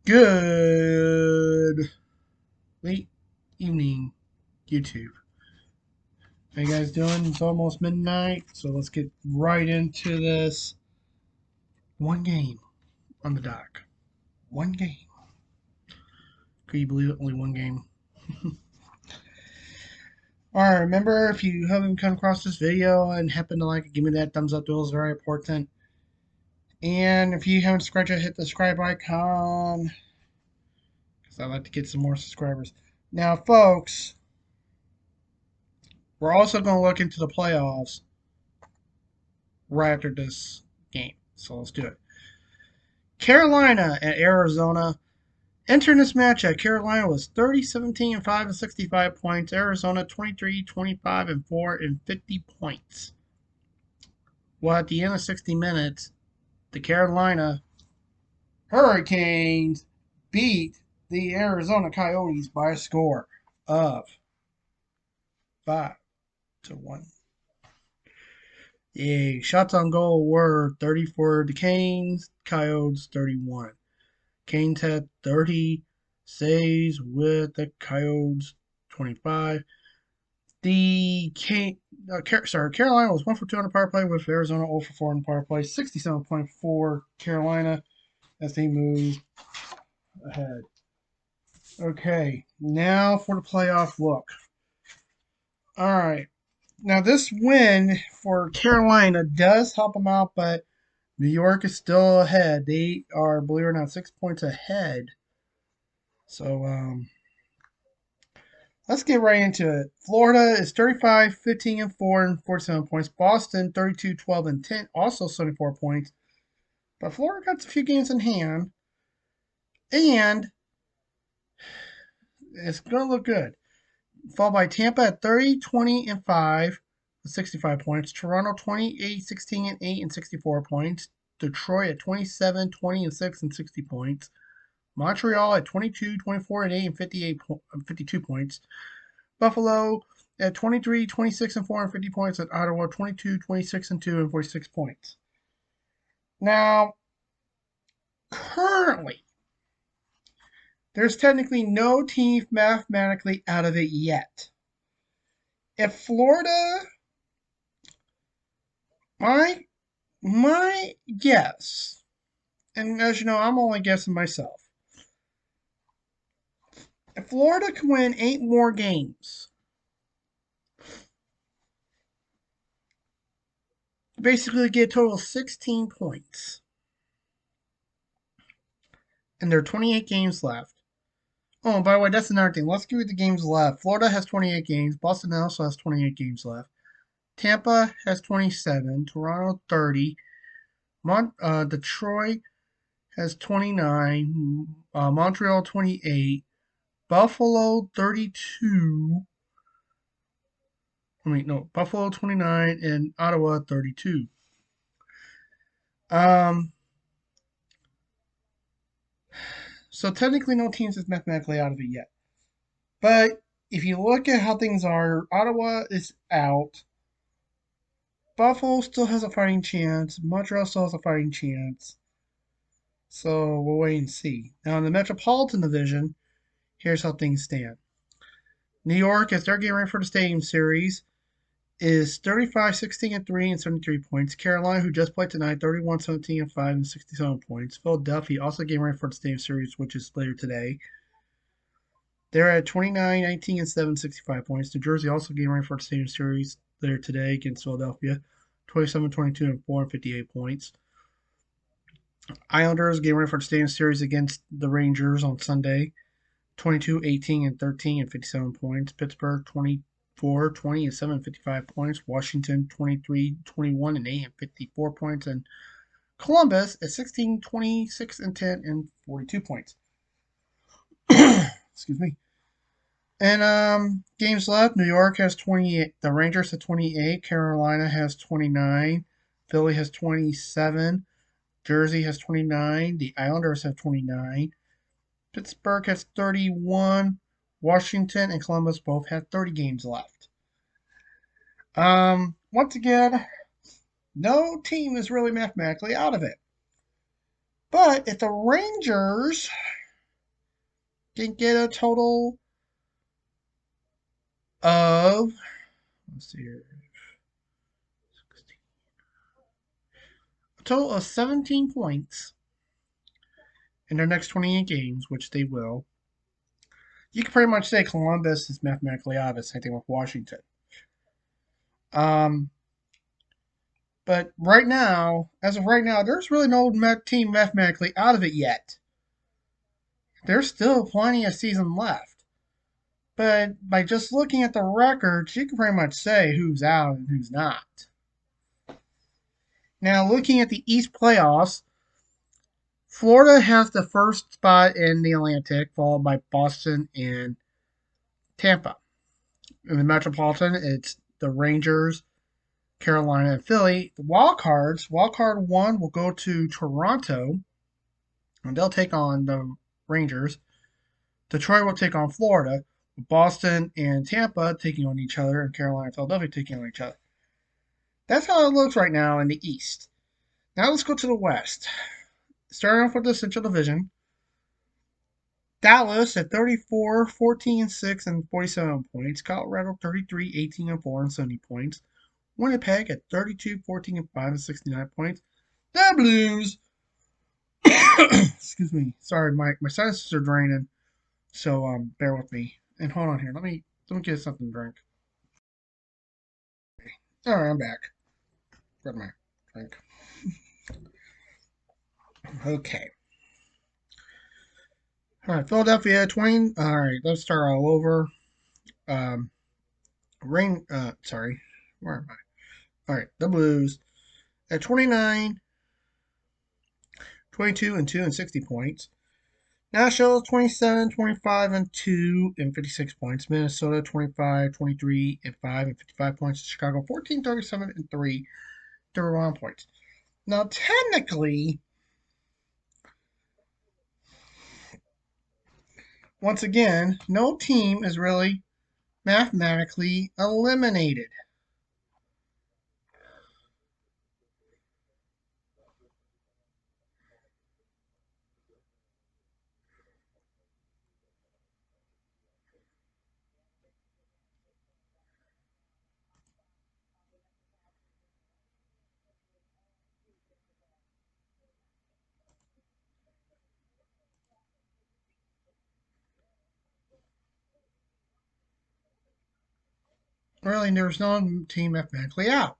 Good late evening, YouTube. How you guys doing? It's almost midnight, so let's get right into this. One game on the dock. One game. Can you believe it? Only one game. Alright, remember, if you haven't come across this video and happen to like it, give me that thumbs up. It is very important. And if you haven't subscribed yet, hit the subscribe icon, because I'd like to get some more subscribers. Now, folks, we're also going to look into the playoffs right after this game. So let's do it. Carolina at Arizona. Entering this matchup, Carolina was 30, 17, and 5 and 65 points. Arizona 23, 25, and 4 and 50 points. Well, at the end of 60 minutes, the Carolina Hurricanes beat the Arizona Coyotes by a score of 5-1. The shots on goal were 30 for the Canes, Coyotes 31. Canes had 30 saves with the Coyotes 25. Carolina was 1 for 2 on the power play with Arizona 0 for 4 on the power play. 67.4 Carolina as they move ahead. Okay, now for the playoff look. All right. Now, this win for Carolina does help them out, but New York is still ahead. They are, believe it or not, 6 points ahead. So, let's get right into it. Florida is 35, 15, and 4, and 47 points. Boston, 32, 12, and 10, also 74 points. But Florida got a few games in hand, and it's going to look good. Followed by Tampa at 30, 20, and 5 with 65 points. Toronto 28, 16, and 8 and 64 points. Detroit at 27, 20, and 6 and 60 points. Montreal at 22, 24, and 8 and 52 points. Buffalo at 23, 26, and 4 and 50 points. And Ottawa 22, 26, and 2 and 46 points. Now, currently, there's technically no team mathematically out of it yet. If Florida, my guess, and as you know, I'm only guessing myself. If Florida can win 8 more games, basically get a total of 16 points. And there are 28 games left. Oh, and by the way, that's another thing. Let's give you the games left. Florida has 28 games. Boston also has 28 games left. Tampa has 27. Toronto 30. Detroit has 29. Montreal 28. Buffalo 32. Buffalo 29 and Ottawa 32. So technically no teams is mathematically out of it yet. But if you look at how things are, Ottawa is out. Buffalo still has a fighting chance. Montreal still has a fighting chance. So we'll wait and see. Now in the Metropolitan Division, here's how things stand. New York, as they're getting ready for the Stadium Series, is 35, 16, and 3 and 73 points. Carolina, who just played tonight, 31, 17, and 5 and 67 points. Philadelphia, also getting ready for the Stadium Series, which is later today. They're at 29, 19, and 7, 65 points. New Jersey also getting ready for the Stadium Series later today against Philadelphia. 27, 22, and 4 and 58 points. Islanders getting ready for the Stadium Series against the Rangers on Sunday. 22, 18, and 13 and 57 points. Pittsburgh 24, 20, and 7 and 55 points. Washington 23, 21, and 8 and 54 points. And Columbus at 16, 26, and 10 and 42 points. Excuse me. And games left, New York has 28. The Rangers have 28. Carolina has 29. Philly has 27. Jersey has 29. The Islanders have 29. Pittsburgh has 31. Washington and Columbus both have 30 games left. Once again, no team is really mathematically out of it. But if the Rangers can get a total of, let's see here, a total of 17 points in their next 28 games, which they will, you can pretty much say Columbus is mathematically out of it. Same thing with Washington. Um, but right now, as of right now, there's really no team mathematically out of it yet. There's still plenty of season left. But by just looking at the records, you can pretty much say who's out and who's not. Now, looking at the East playoffs, Florida has the first spot in the Atlantic, followed by Boston and Tampa. In the Metropolitan, it's the Rangers, Carolina, and Philly. The wild card one will go to Toronto, and they'll take on the Rangers. Detroit will take on Florida. Boston and Tampa taking on each other, and Carolina and Philadelphia taking on each other. That's how it looks right now in the East. Now let's go to the West. Starting off with the Central Division, Dallas at 34, 14 and 6 and 47 points. Colorado 33, 18 and 4 and 70 points. Winnipeg at 32, 14 and 5 and 69 points. The Blues. Excuse me. Sorry, my sinuses are draining. So bear with me. And hold on here. Let me get something to drink. Alright, I'm back. Grab my drink. Okay. Alright, Philadelphia 20. Alright, let's start all over. Sorry. Where am I? Alright, the Blues at 29, 22 and 2 and 60 points. Nashville 27, 25 and 2 and 56 points. Minnesota 25, 23 and 5 and 55 points. Chicago 14, 37 and 3, 31 points. Now, technically, once again, no team is really mathematically eliminated. Really, there's no team mathematically out.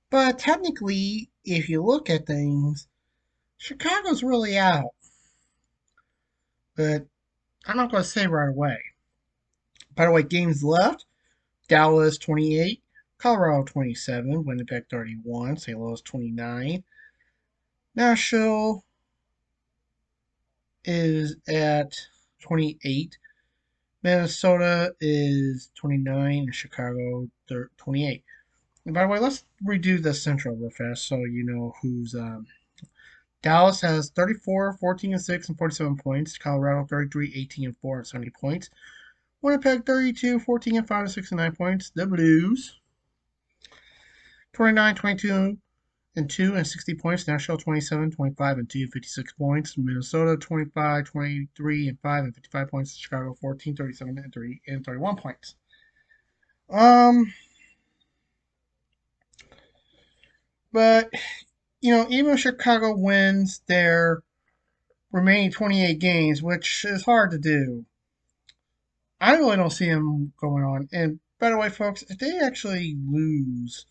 But technically, if you look at things, Chicago's really out. But I'm not going to say right away. By the way, games left, Dallas 28, Colorado 27, Winnipeg 31, St. Louis 29. Nashville is at 28. Minnesota is 29, and Chicago 28. And by the way, let's redo the Central real fast so you know who's. Dallas has 34, 14 and 6 and 47 points. Colorado 33, 18 and 4 and 70 points. Winnipeg 32, 14 and 5 and 69 points. The Blues 29, 22 and 2 and 60 points. Nashville 27, 25 and 2 and 56 points. Minnesota 25, 23 and 5 and 55 points. Chicago 14, 37 and 3 and 31 points. But even if Chicago wins their remaining 28 games, which is hard to do, I really don't see them going on. And by the way, folks, if they actually lose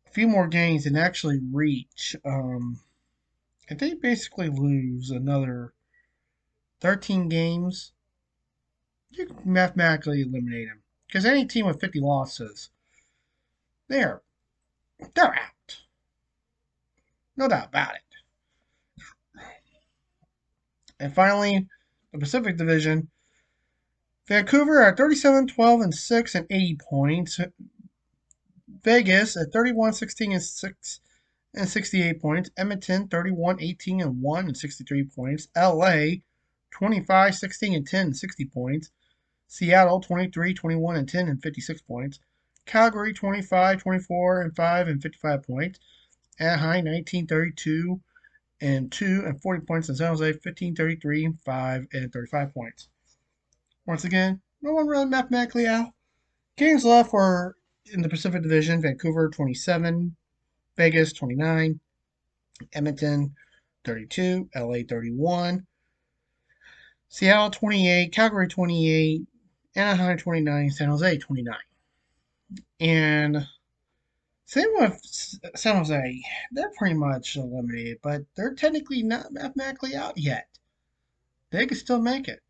a few more games and actually reach, if they basically lose another 13 games, you can mathematically eliminate them. Because any team with 50 losses, they're out. No doubt about it. And finally, the Pacific Division. Vancouver at 37, 12 and 6 and 80 points. Vegas at 31, 16 and 6 and 68 points. Edmonton 31, 18 and 1 and 63 points. LA 25, 16 and 10 and 60 points. Seattle 23, 21 and 10 and 56 points. Calgary 25, 24 and 5 and 55 points. Anaheim 19, 32 and 2 and 40 points. And San Jose 15, 33, 5, and 35 points. Once again, no one really mathematically out. Games left were in the Pacific Division: Vancouver 27, Vegas 29, Edmonton 32, LA 31, Seattle 28, Calgary 28, Anaheim 29, San Jose 29. And same with San Jose. They're pretty much eliminated, but they're technically not mathematically out yet. They can still make it.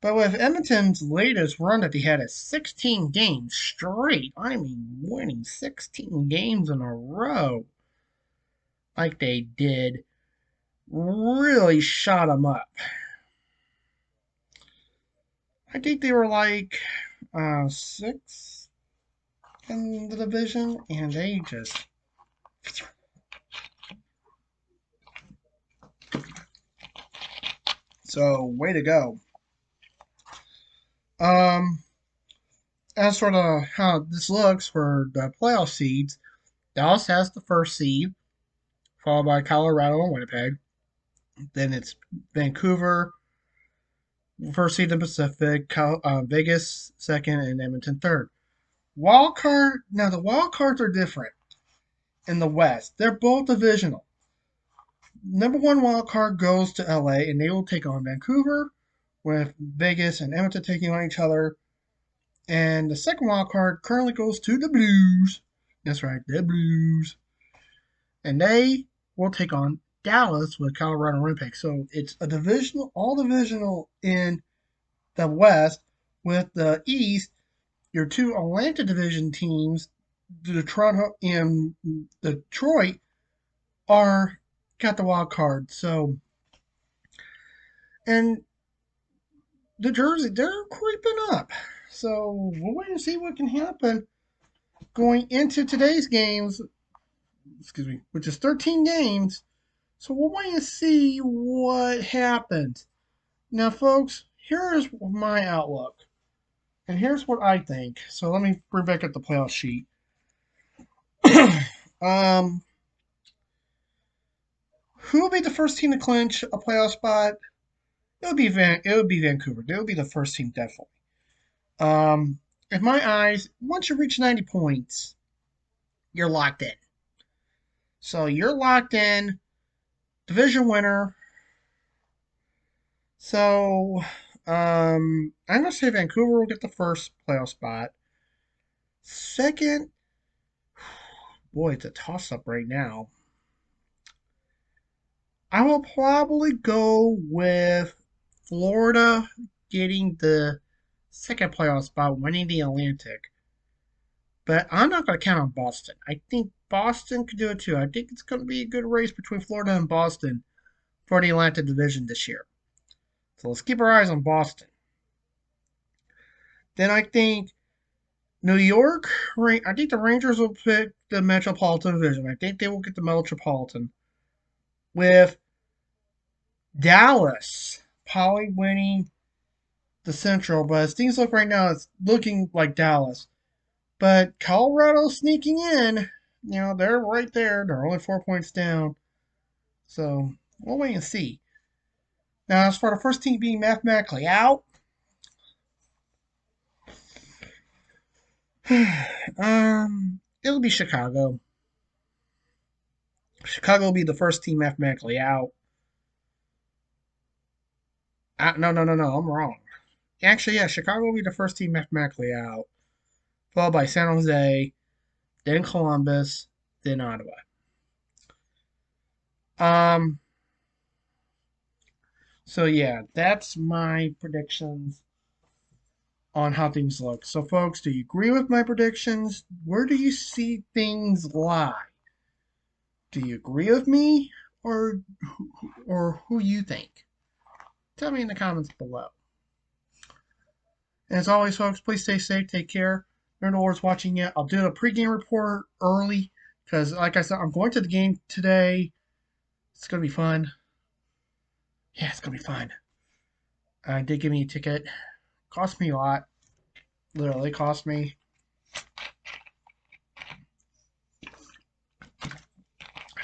But with Edmonton's latest run that they had at 16 games straight, I mean winning 16 games in a row like they did, really shot them up. I think they were like 6 in the division, and they just so way to go. Um, as for how this looks for the playoff seeds, Dallas has the first seed, followed by Colorado and Winnipeg. Then it's Vancouver, first seed in the Pacific, Vegas second, and Edmonton third. Wild card. Now the wild cards are different in the West. They're both divisional. Number one wild card goes to LA, and they will take on Vancouver, with Vegas and Edmonton taking on each other. And the second wild card currently goes to the Blues. That's right, the Blues. And they will take on Dallas with Colorado and Winnipeg. So it's a divisional, all divisional in the West. With the East, your two Atlanta division teams, Toronto and Detroit, are got the wild card. So, and the Jersey, they're creeping up. So we'll wait and see what can happen going into today's games. Excuse me, which is 13 games. So we'll wait and see what happens. Now, folks, here's my outlook, and here's what I think. So let me bring back up the playoff sheet. um, who will be the first team to clinch a playoff spot? It would be Vancouver. They would be the first team, definitely. Um, in my eyes, once you reach 90 points, you're locked in. So you're locked in, division winner. So I'm gonna say Vancouver will get the first playoff spot. Second, boy, it's a toss up right now. I will probably go with Florida getting the second playoff spot, winning the Atlantic. But I'm not going to count on Boston. I think Boston could do it too. I think it's going to be a good race between Florida and Boston for the Atlantic Division this year. So let's keep our eyes on Boston. Then I think New York, I think the Rangers will pick the Metropolitan Division. I think they will get the Metropolitan. With Dallas probably winning the Central, but as things look right now, it's looking like Dallas. But Colorado sneaking in, they're right there. They're only 4 points down. So we'll wait and see. Now, as for the first team being mathematically out, it'll be Chicago. Chicago will be the first team mathematically out. No, I'm wrong. Actually, yeah, Chicago will be the first team mathematically out, followed by San Jose, then Columbus, then Ottawa. So yeah, that's my predictions on how things look. So folks, do you agree with my predictions? Where do you see things lie? Do you agree with me or who you think? Tell me in the comments below. And as always, folks, please stay safe, take care. No Lord's watching yet. I'll do a pregame report early because, like I said, I'm going to the game today. It's gonna be fun. Yeah, it's gonna be fun. I did give me a ticket. Cost me a lot. Literally cost me.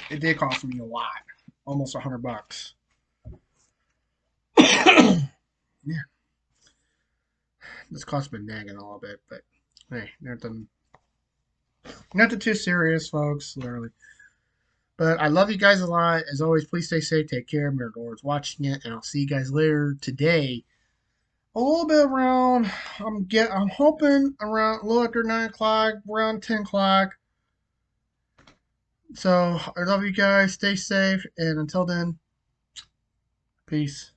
It did cost me a lot. almost $100. Yeah, this cost me nagging a little bit, but hey, nothing too serious, folks. Literally. But I love you guys a lot. As always, please stay safe, take care. Mirror Lord's watching it, and I'll see you guys later today. A little bit around. I'm hoping around a little after 9 o'clock, around 10 o'clock. So I love you guys. Stay safe, and until then, peace.